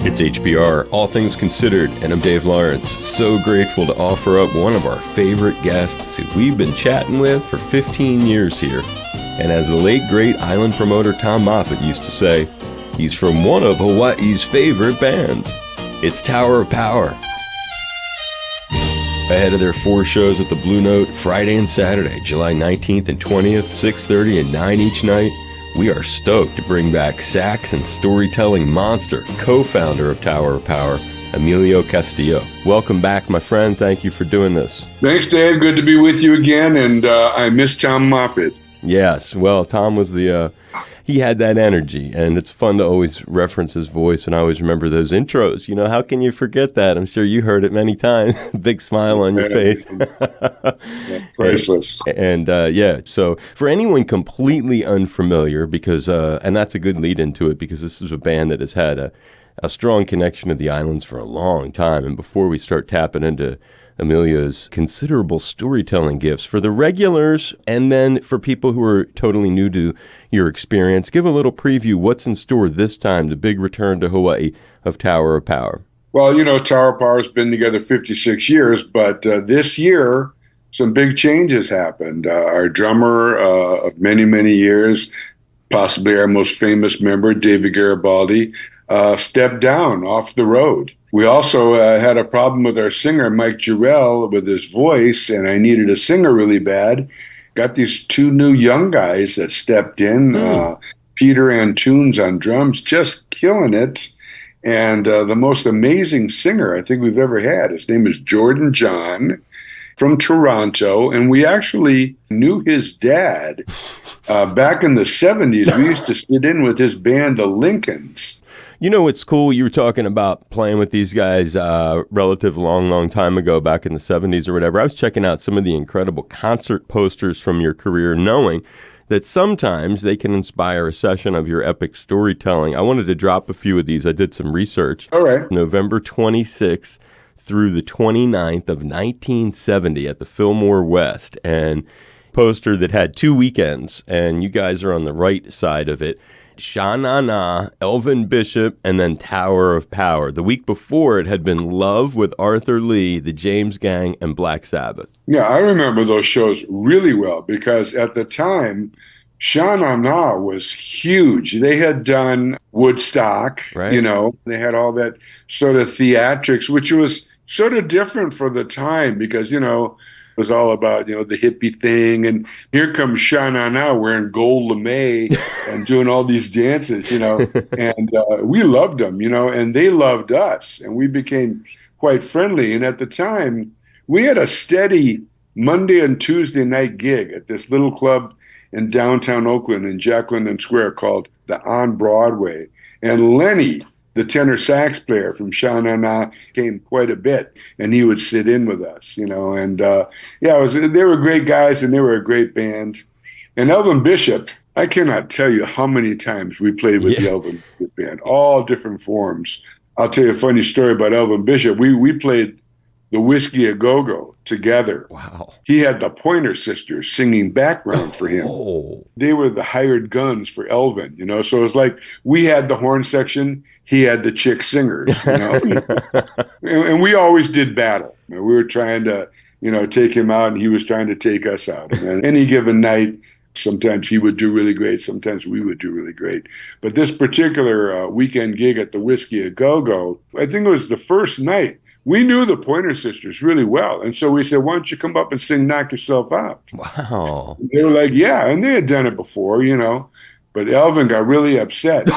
It's HBR, All Things Considered, and I'm Dave Lawrence. So grateful to offer up one of our favorite guests who we've been chatting with for 15 years here. And as the late great island promoter Tom Moffat used to say, he's from one of Hawaii's favorite bands. It's Tower of Power. Ahead of their 4 shows at the Blue Note, Friday and Saturday, July 19th and 20th, 6:30 and 9 each night, we are stoked to bring back sax and storytelling monster, co-founder of Tower of Power, Emilio Castillo. Welcome back, my friend. Thank you for doing this. Thanks, Dave. Good to be with you again, and I miss Tom Moffat. Yes, well, Tom was he had that energy, and it's fun to always reference his voice, and I always remember those intros. You know, how can you forget that? I'm sure you heard it many times. Big smile on your face. Priceless. And so for anyone completely unfamiliar, because, and that's a good lead into it, because this is a band that has had a strong connection to the islands for a long time, and before we start tapping into Emilio's considerable storytelling gifts for the regulars, and then for people who are totally new to your experience, give a little preview what's in store this time, the big return to Hawaii of Tower of Power. Well, you know, Tower of Power has been together 56 years, but this year, some big changes happened. Our drummer of many, many years, possibly our most famous member, David Garibaldi, stepped down off the road. We also had a problem with our singer, Mike Jarrell, with his voice, and I needed a singer really bad. Got these 2 new young guys that stepped in, Peter Antunes on drums, just killing it. And the most amazing singer I think we've ever had. His name is Jordan John from Toronto, and we actually knew his dad back in the 70s. We used to sit in with his band, the Lincolns. You know what's cool? You were talking about playing with these guys relative long time ago, back in the 70s or whatever. I was checking out some of the incredible concert posters from your career, knowing that sometimes they can inspire a session of your epic storytelling. I wanted to drop a few of these. I did some research. All right. November 26th through the 29th of 1970 at the Fillmore West, and poster that had 2 weekends, and you guys are on the right side of it. Sha Na Na, Elvin Bishop, and then Tower of Power. The week before, it had been Love with Arthur Lee, the James Gang, and Black Sabbath. Yeah, I remember those shows really well because at the time, Sha Na Na was huge. They had done Woodstock, right. You know, they had all that sort of theatrics, which was sort of different for the time because, you know, it was all about, you know, the hippie thing. And here comes Sha Na Na wearing gold lame and doing all these dances, you know. And we loved them, you know, and they loved us. And we became quite friendly. And at the time, we had a steady Monday and Tuesday night gig at this little club in downtown Oakland in Jack London Square called the On Broadway. And Lenny, the tenor sax player from Sha Na Na, came quite a bit, and he would sit in with us, you know. And they were great guys, and they were a great band. And Elvin Bishop, I cannot tell you how many times we played with the Elvin Bishop band, all different forms. I'll tell you a funny story about Elvin Bishop. We played the Whiskey A Go-Go together. Wow. He had the Pointer Sisters singing background for him. Oh. They were the hired guns for Elvin, you know. So it was like we had the horn section, he had the chick singers, you know. And we always did battle. You know, we were trying to, you know, take him out, and he was trying to take us out. And on any given night, sometimes he would do really great, sometimes we would do really great. But this particular weekend gig at the Whiskey A Go-Go, I think it was the first night. We knew the Pointer Sisters really well. And so we said, why don't you come up and sing Knock Yourself Out? Wow. They were like, yeah. And they had done it before, you know. But Elvin got really upset.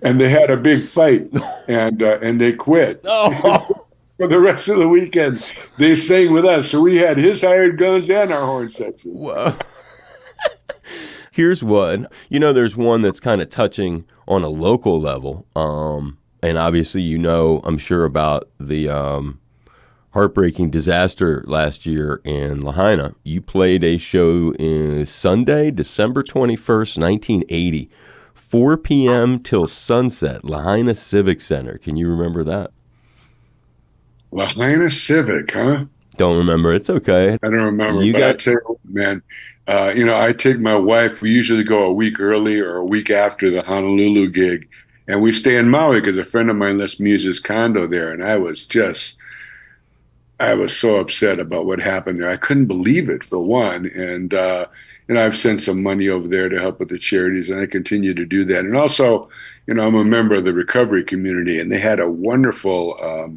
And they had a big fight. And they quit. Oh. For the rest of the weekend, they sang with us. So we had his hired guns and our horn section. Whoa. Here's one. You know, there's one that's kind of touching on a local level. And obviously, you know, I'm sure about the heartbreaking disaster last year in Lahaina. You played a show in Sunday, December 21st, 1980, 4 p.m. till sunset, Lahaina Civic Center. Can you remember that? Lahaina Civic, huh? Don't remember. It's okay. I don't remember. You but got... I tell you, man, you know, I take my wife. We usually go a week early or a week after the Honolulu gig. And we stay in Maui because a friend of mine lets me use his condo there. And I was so upset about what happened there. I couldn't believe it, for one. And I've sent some money over there to help with the charities, and I continue to do that. And also, I'm a member of the recovery community, and they had a wonderful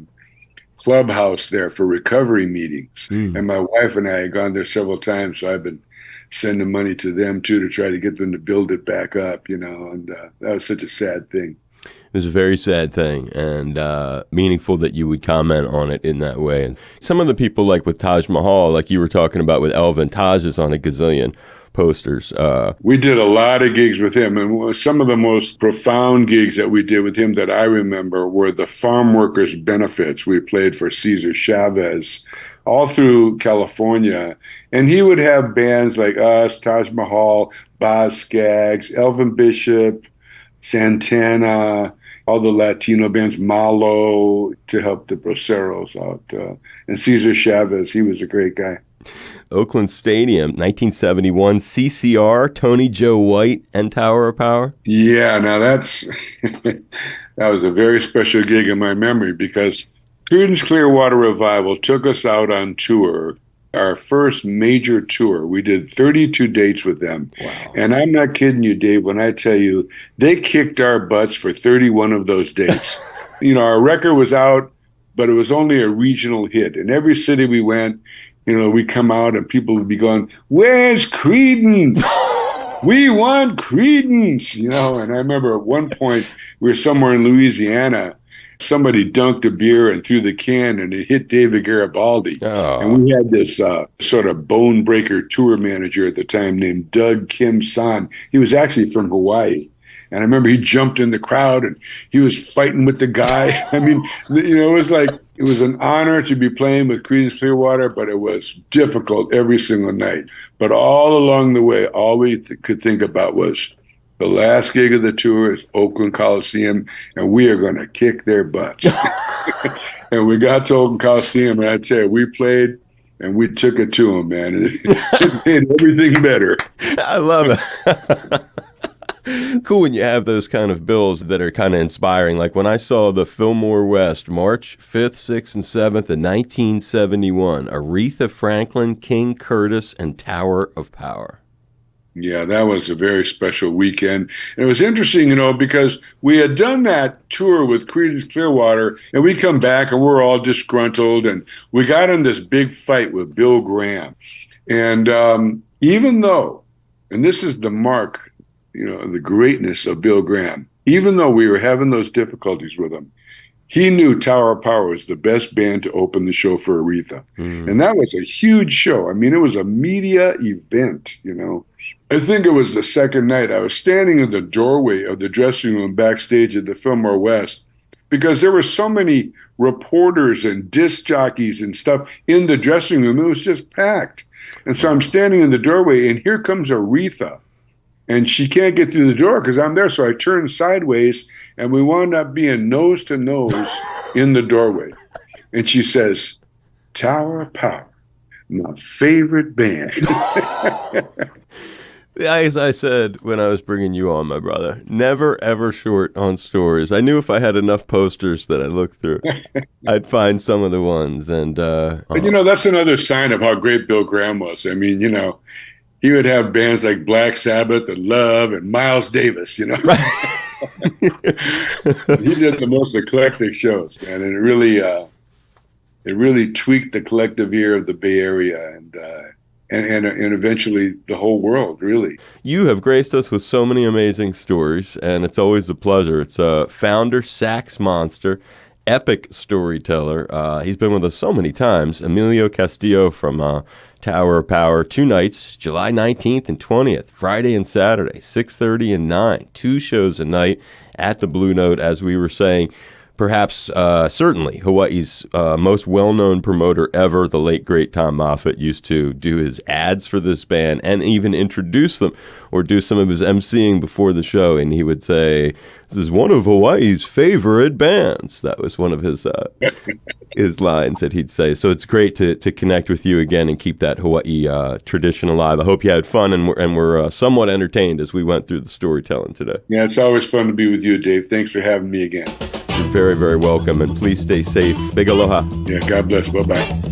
clubhouse there for recovery meetings. Mm. And my wife and I had gone there several times, so I've been sending money to them too to try to get them to build it back up, and that was such a sad thing. It was a very sad thing, and meaningful that you would comment on it in that way. And some of the people, like with Taj Mahal, like you were talking about with Elvin, Taj is on a gazillion posters. We did a lot of gigs with him, and some of the most profound gigs that we did with him that I remember were the farm workers' benefits. We played for Cesar Chavez all through California, and he would have bands like us, Taj Mahal, Boz Scaggs, Elvin Bishop, Santana, all the Latino bands, Malo, to help the Broceros out. And Cesar Chavez, he was a great guy. Oakland Stadium, 1971, CCR, Tony Joe White, and Tower of Power. Yeah, now that was a very special gig in my memory because Creedence Clearwater Revival took us out on tour, our first major tour. We did 32 dates with them. Wow. And I'm not kidding you, Dave, when I tell you they kicked our butts for 31 of those dates. Our record was out, but it was only a regional hit. In every city we went, we come out and people would be going, "Where's Creedence? We want Creedence," And I remember at one point we were somewhere in Louisiana. Somebody dunked a beer and threw the can, and it hit David Garibaldi. Oh. And we had this sort of bone breaker tour manager at the time named Doug Kim San. He was actually from Hawaii. And I remember he jumped in the crowd and he was fighting with the guy. I mean, it was an honor to be playing with Creedence Clearwater, but it was difficult every single night. But all along the way, all we could think about was the last gig of the tour is Oakland Coliseum, and we are going to kick their butts. And we got to Oakland Coliseum, and I'd say we played and we took it to them, man. It made everything better. I love it. Cool when you have those kind of bills that are kind of inspiring. Like when I saw the Fillmore West, March 5th, 6th, and 7th of 1971, Aretha Franklin, King Curtis, and Tower of Power. Yeah, that was a very special weekend. And it was interesting, because we had done that tour with Creedence Clearwater, and we come back and we're all disgruntled, and we got in this big fight with Bill Graham. And even though, and this is the mark, the greatness of Bill Graham, even though we were having those difficulties with him, he knew Tower of Power was the best band to open the show for Aretha. Mm. And that was a huge show. I mean, it was a media event, I think it was the second night. I was standing in the doorway of the dressing room backstage at the Fillmore West because there were so many reporters and disc jockeys and stuff in the dressing room. It was just packed. And so I'm standing in the doorway, and here comes Aretha. And she can't get through the door because I'm there. So I turned sideways, and we wound up being nose to nose in the doorway. And she says, "Tower of Power, my favorite band." As I said when I was bringing you on, my brother, never ever short on stories. I knew if I had enough posters that I looked through, I'd find some of the ones. And but that's another sign of how great Bill Graham was. I mean, he would have bands like Black Sabbath and Love and Miles Davis, Right. He did the most eclectic shows, man, and it really tweaked the collective ear of the Bay Area and eventually the whole world, really. You have graced us with so many amazing stories, and it's always a pleasure. It's a founder, sax monster, epic storyteller. He's been with us so many times. Emilio Castillo from Tower of Power, 2 nights, July 19th and 20th, Friday and Saturday, 6:30 and 9, 2 shows a night at the Blue Note, as we were saying. perhaps, certainly, Hawaii's most well-known promoter ever, the late, great Tom Moffat, used to do his ads for this band and even introduce them or do some of his emceeing before the show. And he would say, "This is one of Hawaii's favorite bands." That was one of his lines that he'd say. So it's great to connect with you again and keep that Hawaii tradition alive. I hope you had fun and we're somewhat entertained as we went through the storytelling today. Yeah, it's always fun to be with you, Dave. Thanks for having me again. You're very, very welcome, and please stay safe. Big aloha. Yeah, God bless. Bye-bye.